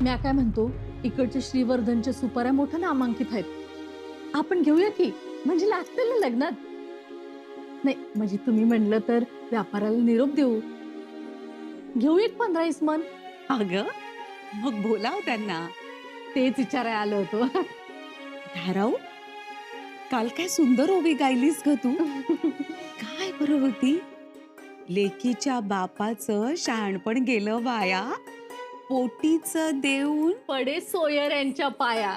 म्या काय म्हणतो, इकडचे श्रीवर्धनचे सुपाऱ्या मोठ्या नामांकित आहेत. आपण घेऊया की, म्हणजे लागतील ना लग्नात. नाही म्हणजे तुम्ही म्हणलं तर व्यापाराला निरोप देऊ. घेऊ एक 15-20 मन. अगं मग बोलाव त्यांना. तेच विचारायला आलो होतो. धाराऊ, काल काय सुंदर ओवी गायलीस ग तू. काय बरं होती? लेकीच्या बापाचं शहाणपण गेलं वाया, पोटीचं देऊन पडे सोयर यांच्या पाया.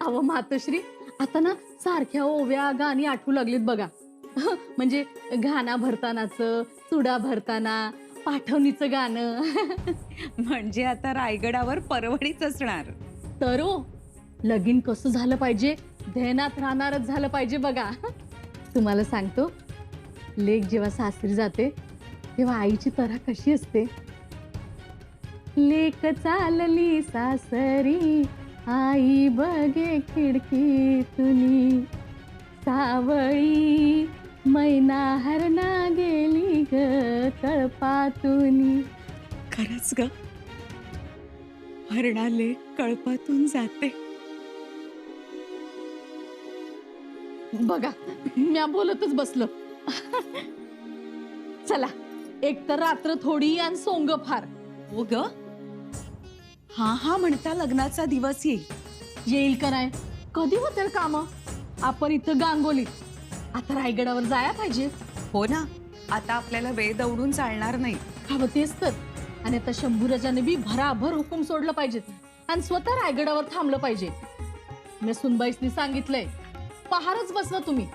अहो मातोश्री, आता ना सारख्या ओव्या गाणी आठवू लागलीत बघा. म्हणजे घाना भरतानाचं, चुडा भरताना, पाठवणीचं गाणं. म्हणजे आता रायगडावर परवडीच असणार. तर हो, लगीन कसं झालं पाहिजे, ध्यानात राहणारच झालं पाहिजे बघा. तुम्हाला सांगतो, लेक जेव्हा सासरी जाते तेव्हा आईची तऱ्हा कशी असते. लेक चालली सासरी, आई बघे खिडकीतुनी, सावळी मैना हरणा गेली ग कळपातुनी. खरंच ग, हरणाले कळपातून जाते. बघा, म्या बोलतच बसलो. चला, एक तर रात्र थोडी आणि सोंग फार. हो ग, हा हा म्हणता लग्नाचा दिवस येईल. येईल का नाही, कधी होतील काम. आपण इथं गांगोलीत, आता रायगडावर जाया पाहिजे. हो ना, आता आपल्याला वेळ दौडून चालणार नाही. हवं तेच तर. आणि आता शंभूराजाने बी भराभर हुकूम सोडलं पाहिजे आणि स्वतः रायगडावर थांबलं पाहिजे. मी सुनबाईसनी सांगितलंय, पहारच बसवा तुम्ही.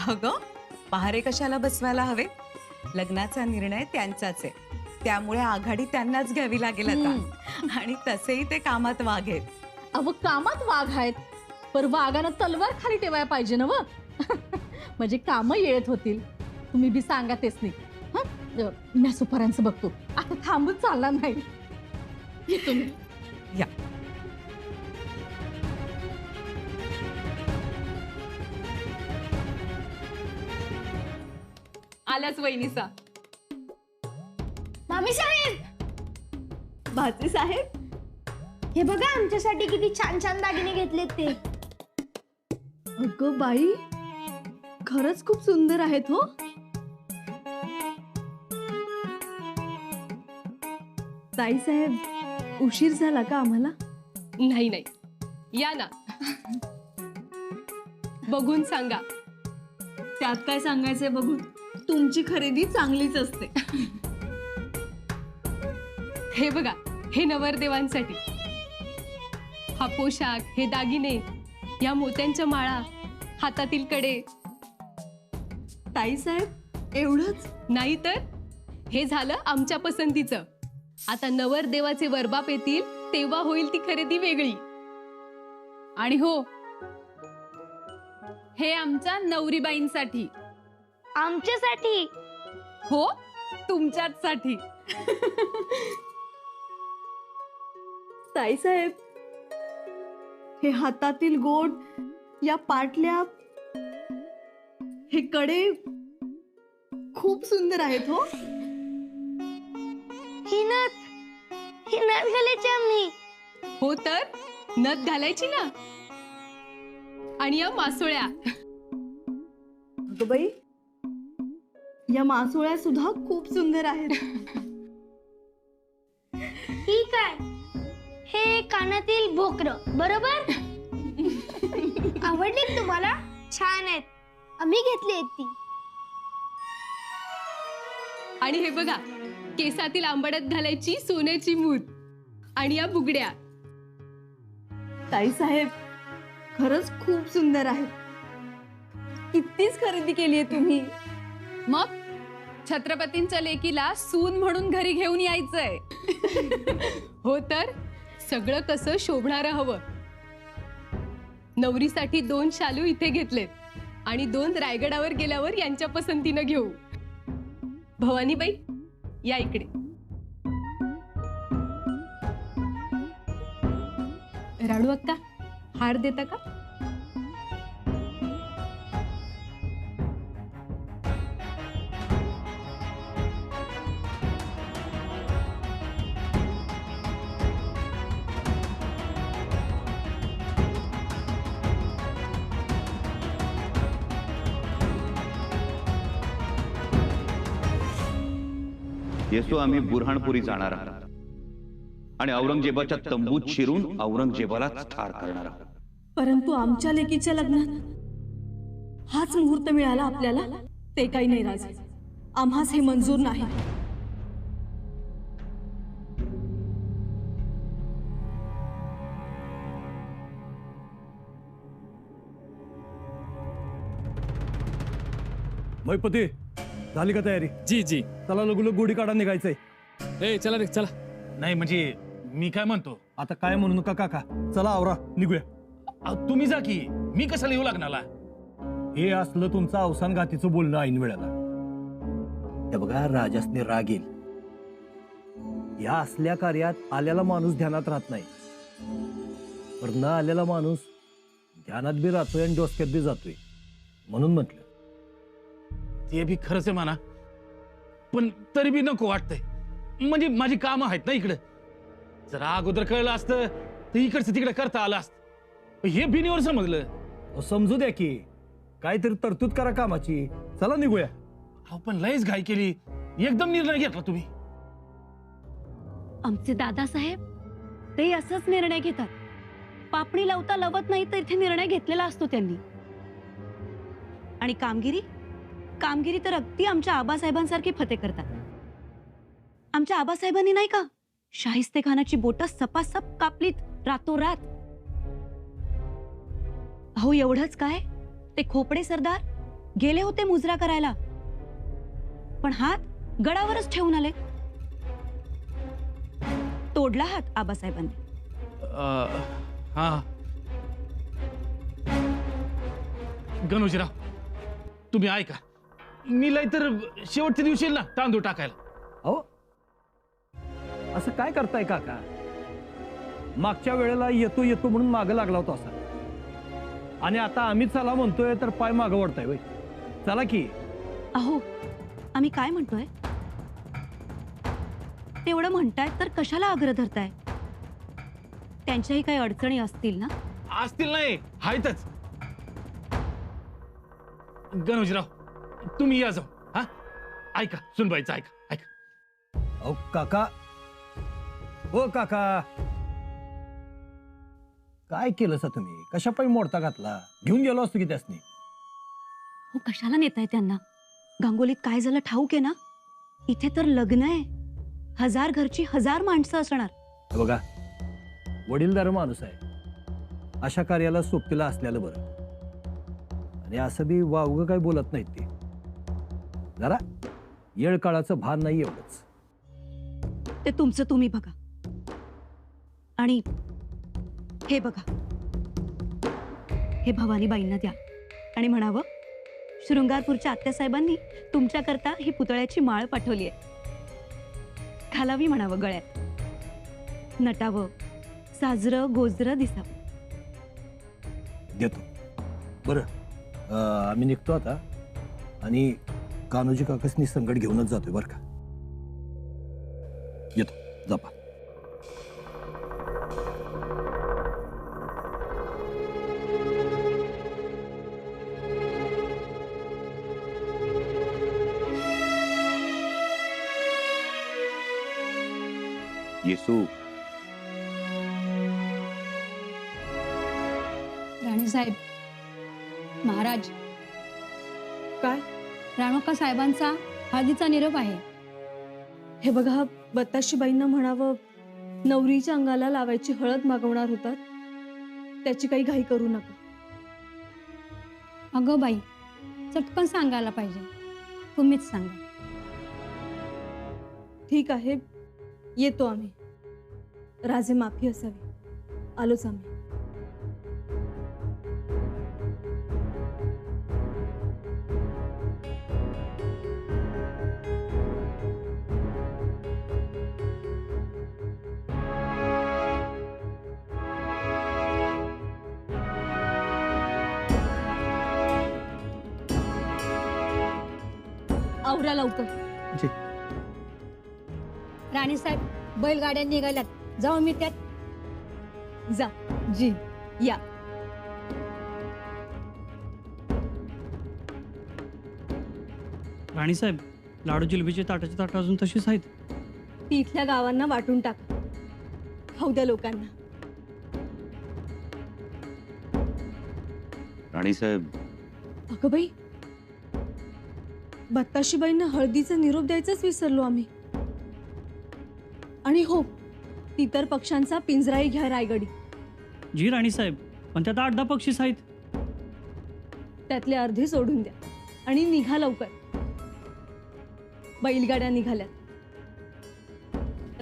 अगं, पहारे कशाला बसवायला हवे? लग्नाचा निर्णय त्यांचाच आहे, त्यामुळे आघाडी त्यांनाच घ्यावी लागेल आता. आणि तसेही ते कामात वाघ आहेत. अव कामात वाघ आहेत, पर वाघानं तलवार खाली ठेवायला पाहिजे ना व. म्हणजे काम येत होतील. तुम्ही बी सांगा तेच नाही. मी सुपाऱ्यांचं बघतो, आता थांबून चालणार नाही. ये तुम्ही या. आल्याच वहिनीचा. मामी साहेब, भाची साहेब, हे बघा आमच्यासाठी किती छान छान दागिने घेतलेत ते. अगं बाई, खरंच खूप सुंदर आहेत हो. ताई साहेब, उशीर झाला का आम्हाला? नाही नाही, या ना. बघून सांगा. त्यात काय सांगायचंय बघून, तुमची खरेदी चांगलीच असते. हे बघा, हे नवरदेवांसाठी. हा पोशाख, हे दागिने, या मोत्यांच्या माळा, हातातील कडे. ताई साहेब, एवढंच? नाही तर, हे झालं आमच्या पसंतीचं. आता नवरदेवाचे वरबाप येतील तेव्हा होईल ती खरेदी वेगळी. आणि हो, हे आमच्या नवरीबाईंसाठी. आमच्यासाठी? हो, तुमच्याचसाठी. ताई साहेब, हे हातातील गोड, या पाटल्या, हे कडे खूप सुंदर आहेत हो. ही नथ घालायची आम्ही. हो तर, नथ घालायची ना. आणि या मासोळ्या. अगं बाई, या मासोळ्या सुद्धा खूप सुंदर आहेत. ही काय? हे कानातील भोकर, बरोबर? आवडली तुम्हाला? छान आहेत, आम्ही घेतली आहेत ती. आणि हे बघा, केसातील आंबाड्यात घालायची सोन्याची मूठ. आणि या बुगड्या. ताई साहेब, खरंच खूप सुंदर आहेत. कितीच खरेदी केली आहे तुम्ही. मग छत्रपतींच्या लेकीला सून म्हणून घरी घेऊन यायचंय. हो तर, सगळं कसं शोभणारं हवं. नवरीसाठी 2 शालू इथे घेतलेत आणि 2 रायगडावर गेल्यावर यांच्या पसंतीनं घेऊ. भवानीबाई, या इकडे. राणू अक्का, हार देता का? येसू आम्ही बुरहाणपुरी जाणार आहोत आणि औरंगजेबाच्या तंबूत शिरून औरंगजेबालाच ठार करणार आहोत. परंतु आमच्या लेकीच्या लग्नात हाच मुहूर्त मिळाला आपल्याला, ते काही नाही राजे. आम्हास हे मंजूर नाही. मैपती झाली का तयारी? जी जी. चला लगुलग गोडी काढा, निघायचंय. ए चला रे चला. नाही म्हणजे मी काय म्हणतो, आता काय म्हणू नका काका, चला आवरा निघूया. तुम्ही जा की, मी कशाला येऊ लागणाला? हे असलं तुमचं अवसान घातीचं बोलणं ऐन वेळेला. हे बघा, राजासने राग येईल. या असल्या कार्यात आलेला माणूस ध्यानात राहत नाही, पण न आलेला माणूस ध्यानात बी राहतोय आणि डोसक्यात बी जातोय. म्हणून म्हटलं. ते बी खरंच आहे म्हणा, पण तरी बी नको वाटतंय. म्हणजे माझी कामं आहेत ना इकडे. जरा अगोदर कळलं असतं तर इकडचं तिकडे करता आलं असतं. हे बिनीवर समजलं. समजू द्या की, काहीतरी तरतूद करा कामाची. चला निघूया. अहो पण लयच घाई केली, एकदम निर्णय घेतला तुम्ही. आमचे दादासाहेब ते असंच निर्णय घेतात. पापणी लावता लावत नाही तर इथे निर्णय घेतलेला असतो त्यांनी. आणि कामगिरी तर अगदी आमच्या आबासाहेबांसारखी फते करतात. आमच्या आबासाहेबांनी नाही का शाहिस्तेखानाची बोटं सपासप कापलीत रातोरात. अहो एवढंच काय, ते खोपडे सरदार गेले होते मुजरा करायला, पण हात गडावरच ठेवून आले. तोडला हात आबासाहेबांनी. हा गणोजीराव, तुम्ही ऐका, मी लय तर शेवटच्या दिवशी येईल ना तांदूळ टाकायला. अहो असं काय करताय काका? मागच्या वेळेला येतो येतो म्हणून मागं लागला होता असा, आणि आता आम्ही चला म्हणतोय तर पाय मागं वळताय. वय चला की. अहो आम्ही काय म्हणतोय, तेवढं म्हणताय तर कशाला आग्रह धरताय? त्यांच्याही काही अडचणी असतील ना? असतील नाही, आहेतच. गणोजीराव, तुम्ही या जाऊ. हा ऐका, सुनबाईचं ऐका ऐका. अहो काका, हो काका, काय केलं सा तुम्ही? कशा पायी मोडता घातला? घेऊन गेलो असतो की त्यासनी. हो कशाला नेताय त्यांना? गांगोलीत काय झालं ठाऊक आहे ना? इथे तर लग्न आहे, 1000 घरची 1000 माणसं असणार. हे बघा, वडीलधार माणूस आहे, अशा कार्याला सोबतीला असलेलं बरं. आणि असं बी वावगं काय बोलत नाहीत ते. जरा येळ काळाचं भान नाही एवढंच. ते तुमचं तुम्ही बघा. आणि हे बघा, हे भवानीबाईंना द्या आणि म्हणावं, शृंगारपूरच्या आत्यासाहेबांनी तुमच्याकरता ही पुतळ्याची माळ पाठवली आहे. घालावी म्हणावं गळ्यात, नटावं, साजरं गोजरं दिसावं. देतो. बरं, आम्ही निघतो आता, आणि कान्होजी काकासनी संकट घेऊनच जातोय बरं का. येतो, जपा. येसू, राणीसाहेब, महाराज, काय? राणोका साहेबांचा हळदीचा निरोप आहे. हे बघा, बताशीबाईंना म्हणावं, नवरीच्या अंगाला लावायची हळद मागवणार होतात, त्याची काही घाई करू नका. अगं बाई, चटकन सांगायला पाहिजे. तुम्हीच सांगा. ठीक आहे, येतो आम्ही. राजे माफी असावी, आलोच आम्ही. आवरा लवकर. राणीसाहेब, बैलगाड्या निघाल्यात, जाऊ मी त्यात. जा जी, या. राणीसाहेब, लाडू जिलबीची ताटाची ताटं अजून तशीच आहेत. ती इथल्या गावांना वाटून टाका. खाऊ द्या लोकांना. राणीसाहेब, अगं बाई, बत्ताशीबाईंना हळदीचा निरोप द्यायचाच विसरलो आम्ही. आणि हो, इतर पक्ष्यांचा पिंजराही घ्या रायगडी. जी राणीसाहेब, पण त्यात 8-10 पक्षीस आहेत. त्यातले अर्धे सोडून द्या आणि निघा लवकर. बैलगाड्या निघाल्यात.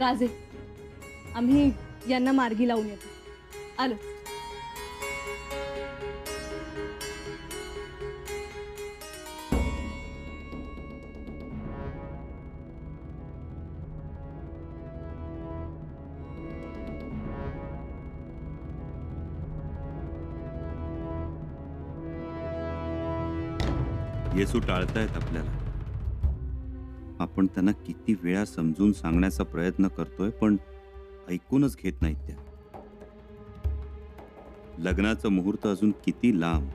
राजे, आम्ही यांना मार्गी लावून येतो. आलो. येसू टाळतायत आपल्याला. आपण त्यांना किती वेळा समजून सांगण्याचा प्रयत्न करतोय, पण ऐकूनच घेत नाहीत त्या. लग्नाचं मुहूर्त अजून किती लांब,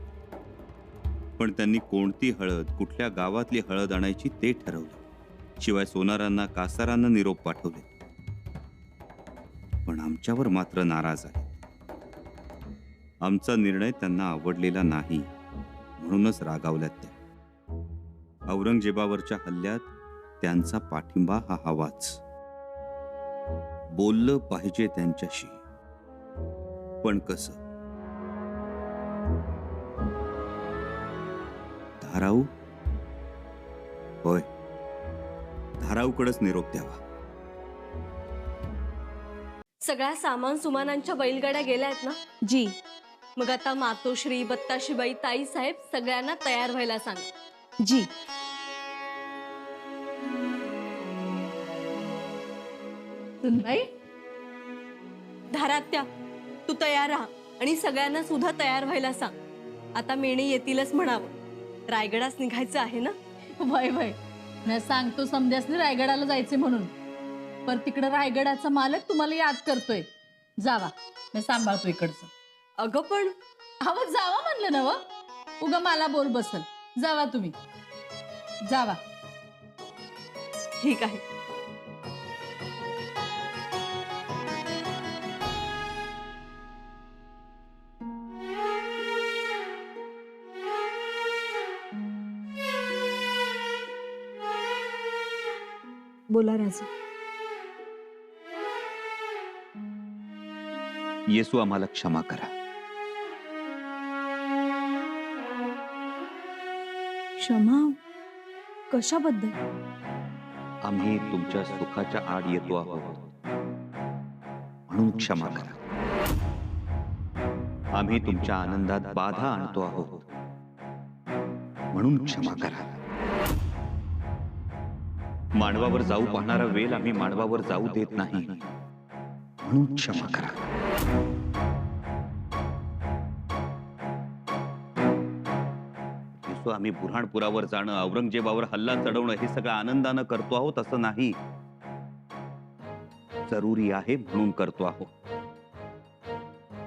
पण त्यांनी कोणती हळद, कुठल्या गावातली हळद आणायची ते ठरवलं. शिवाय सोनारांना, कासारांना निरोप पाठवले. पण आमच्यावर मात्र नाराज आहे. आमचा निर्णय त्यांना आवडलेला नाही, म्हणूनच रागावल्यात त्या. औरंगजेबावरच्या हल्ल्यात त्यांचा पाठिंबा हा हवाच. बोललं पाहिजे त्यांच्याशी, पण कसं? धाराऊ? होय, धाराऊकडेच निरोप द्यावा. सगळ्या सामान सुमानांच्या बैलगाड्या गेल्या आहेत ना? जी. मग आता मातोश्री, बत्ताशीबाई, ताई साहेब सगळ्यांना तयार व्हायला सांगा. जी. सुनबाई, धारात्या, तू तयार राहा आणि सगळ्यांना सुद्धा तयार व्हायला सांग. आता मेणे येतीलच म्हणावं. रायगडास निघायचं आहे ना? वय वय, मी सांगतो समध्यासनी रायगडाला जायचे म्हणून, पर तिकडे रायगडाचा मालक तुम्हाला याद करतोय. जावा, मी सांभाळतो इकडचं. अगं पण अहो जावा म्हणलं ना व, उगा मला बोल बसल. जावा तुम्ही, जावा. ठीक आहे. बोला राजू. येसू, आम्हाला क्षमा करा. क्षमा कशाबद्दल? आम्ही तुमच्या सुखाच्या आड येतो आहोत, म्हणून क्षमा करा. आम्ही तुमच्या आनंदात बाधा आणतो आहोत, म्हणून क्षमा करा. मानवावर जाऊ पाहणारा वेल आम्ही मानवावर जाऊ देत नाही, म्हणून क्षमा करा. येसू, आम्ही बुऱ्हाणपुरावर जाणं, औरंगजेबावर हल्ला चढवणं हे सगळं आनंदानं करतो आहोत असं नाही. जरुरी आहे म्हणून करतो आहोत.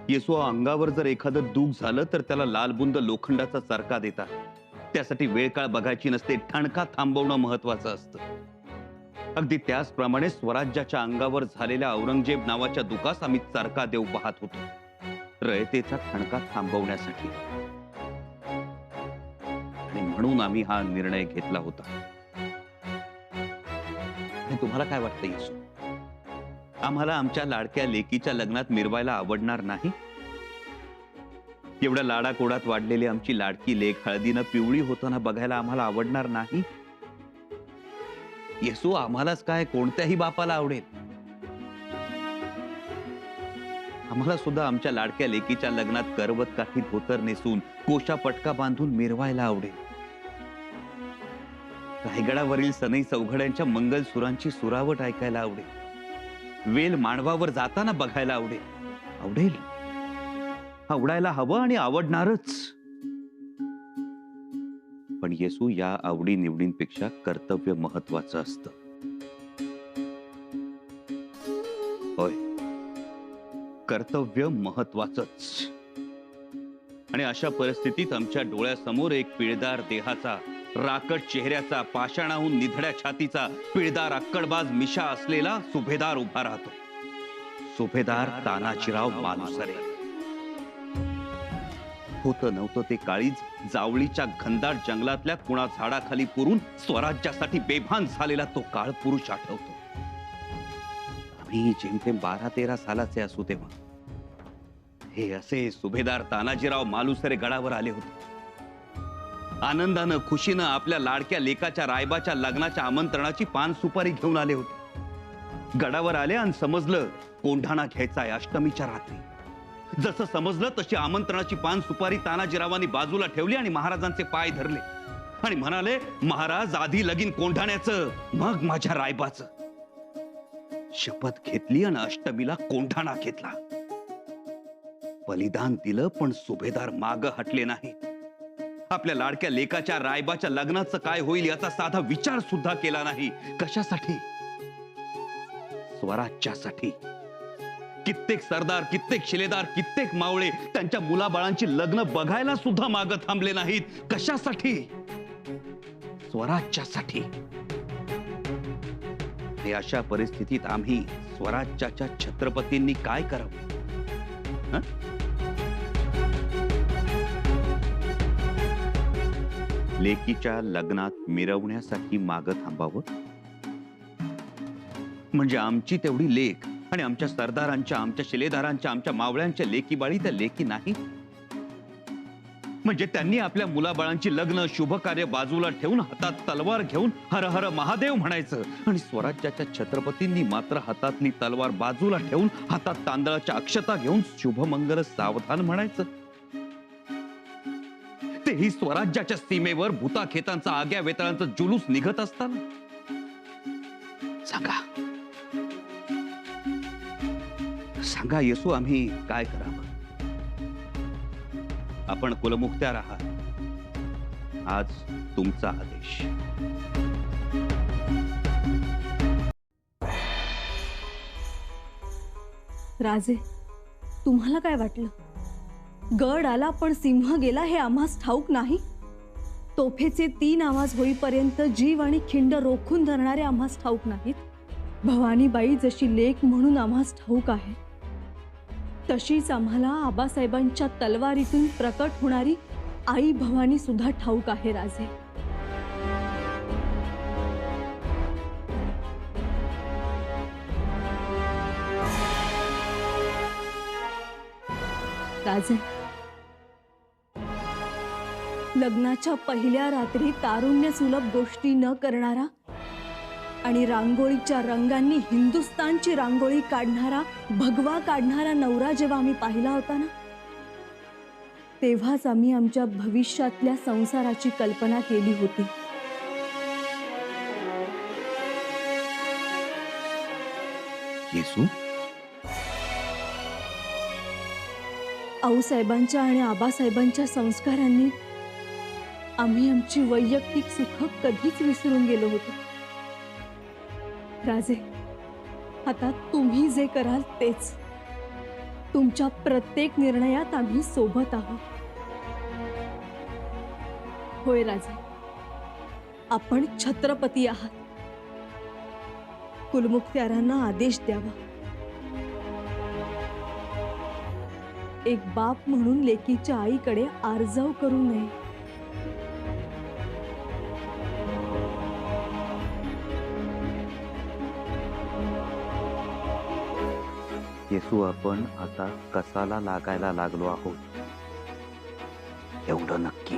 येसू, अंगावर जर एखादं दुःख झालं तर त्याला लालबुंद लोखंडाचा चरका देतात. त्यासाठी वेळ काळ बघायची नसते, ठणका थांबवणं महत्वाचं असतं. अगदी त्याचप्रमाणे स्वराज्याच्या अंगावर झालेल्या औरंगजेब नावाच्या दुखास आम्ही चरका देऊ पाहत होतो, रयतेचा ठणका थांबवण्यासाठी. आणि म्हणून आम्ही हा निर्णय घेतला होता. आणि तुम्हाला काय वाटतं येसू, आम्हाला आमच्या लाडक्या लेकीच्या लग्नात मिरवायला आवडणार नाही? एवढ्या लाडाकोडात वाढलेली आमची लाडकी लेक हळदीनं पिवळी होताना बघायला आम्हाला आवडणार नाही? येसू, आम्हालाच काय, कोणत्याही बापाला आवडेल. आम्हाला सुद्धा आमच्या लाडक्या लेकीच्या लग्नात करवत काठी धोतर नेसून कोशा पटका बांधून मिरवायला आवडेल. रायगडावरील सनई चौघड्यांच्या मंगलसुरांची सुरावट ऐकायला आवडेल. वेल मानवावर जाताना बघायला आवडेल. आवडायला हवं आणि आवडणारच. पण येसू, या आवडी निवडींपेक्षा कर्तव्य महत्वाचं असतं. होय, कर्तव्य महत्वाचंच. आणि अशा परिस्थितीत आमच्या डोळ्यासमोर एक पिळदार देहाचा राकट चेहऱ्याचा, पाषाणाहून निधड्या छातीचा, पिळदार अक्कडबाज मिशा असलेला सुभेदार उभा राहतो. सुभेदार तानाजीराव मालुसरे. होतं नव्हतं ते काळीज जावळीच्या घनदाट जंगलातल्या कुणा झाडाखाली पुरून स्वराज्यासाठी बेभान झालेला तो काळ पुरुष आठवतो. आम्ही जेमतेम 12-13 सालाचे असू तेव्हा हे असे सुभेदार तानाजीराव मालुसरे गडावर आले होते. आनंदानं खुशीनं आपल्या लाडक्या लेकाच्या रायबाच्या लग्नाच्या आमंत्रणाची पान सुपारी घेऊन आले होते. गडावर आले आणि समजलं कोंढाणा घ्यायचा आहे अष्टमीच्या रात्री. जसं समजलं तशी आमंत्रणाची पान सुपारी तानाजीरावांनी बाजूला ठेवली आणि महाराजांचे पाय धरले आणि म्हणाले, महाराज आधी लगीन कोंढाण्याचं, मग माझ्या रायबाचं. शपथ घेतली आणि अष्टमीला कोंढाणा घेतला. बलिदान दिलं, पण सुभेदार माग हटले नाहीत. आपल्या लाडक्या लेकाच्या रायबाच्या लग्नाचं काय होईल याचा साधा विचार सुद्धा केला नाही. कशासाठी? स्वराज्यासाठी. कित्येक सरदार, कित्येक शिलेदार, कित्येक मावळे त्यांच्या मुलाबाळांची लग्न बघायला सुद्धा मागे थांबले नाहीत. कशासाठी? स्वराज्यासाठी. आणि अशा परिस्थितीत आम्ही स्वराज्याच्या छत्रपतींनी काय करावं? लेकीच्या लग्नात मिरवण्यासाठी माग थांबावं? म्हणजे आमची तेवढी लेक आणि आमच्या सरदारांच्या, आमच्या शिलेदारांच्या, आमच्या मावळ्यांच्या लेकी बाळी त्या लेकी नाही? म्हणजे त्यांनी आपल्या मुलाबाळांची लग्न, शुभ कार्य बाजूला ठेवून हातात तलवार घेऊन हर हर महादेव म्हणायचं, आणि स्वराज्याच्या छत्रपतींनी मात्र हातातली तलवार बाजूला ठेवून हातात तांदळाच्या अक्षता घेऊन शुभमंगल सावधान म्हणायचं. तेही स्वराज्याच्या सीमेवर भूताखेतांचा, आग्या वेताळांचा जुलूस निघत असताना. सांगा सांगा येसू, आम्ही काय करावं? आपण कुलमुख्त्यार आहात. आज तुमचा आदेश. राजे, तुम्हाला काय वाटलं? गड आला पण सिंह गेला हे आम्हास ठाऊक नाही? तोफेचे 3 आवाज होईपर्यंत जीव आणि खिंड रोखून धरणारे आम्हास ठाऊक नाहीत? भवानीबाई जशी लेक म्हणून आम्हास ठाऊक आहे, तशीच आम्हाला आबासाहेबांच्या तलवारीतून प्रकट होणारी आई भवानी सुद्धा ठाऊक आहे. राजे, राजे, लग्नाच्या पहिल्या रात्री तारुण्य सुलभ गोष्टी न करणारा आणि रांगोळीच्या रंगांनी हिंदुस्तानची रांगोळी काढणारा, भगवा काढणारा नवरा जेव्हा आम्ही पाहिला होता ना, तेव्हाच आम्ही आमच्या भविष्यातल्या संसाराची कल्पना केली होती. येसू, आऊसाहेबांच्या आणि आबासाहेबांच्या संस्कारांनी आम्ही आमची वैयक्तिक सुख कधीच विसरून गेलो होतो. राजे, आता तुम्ही जे कराल तेच. तुमच्या प्रत्येक निर्णयात आम्ही सोबत आहोत. होय राजे, आपण छत्रपती आहात. कुलमुख्त्यारांना आदेश द्यावा. एक बाप म्हणून लेकीच्या आईकडे आर्जव करू नये. येसू, आपण आता कसाला लागायला लागलो आहोत एवढं नक्की.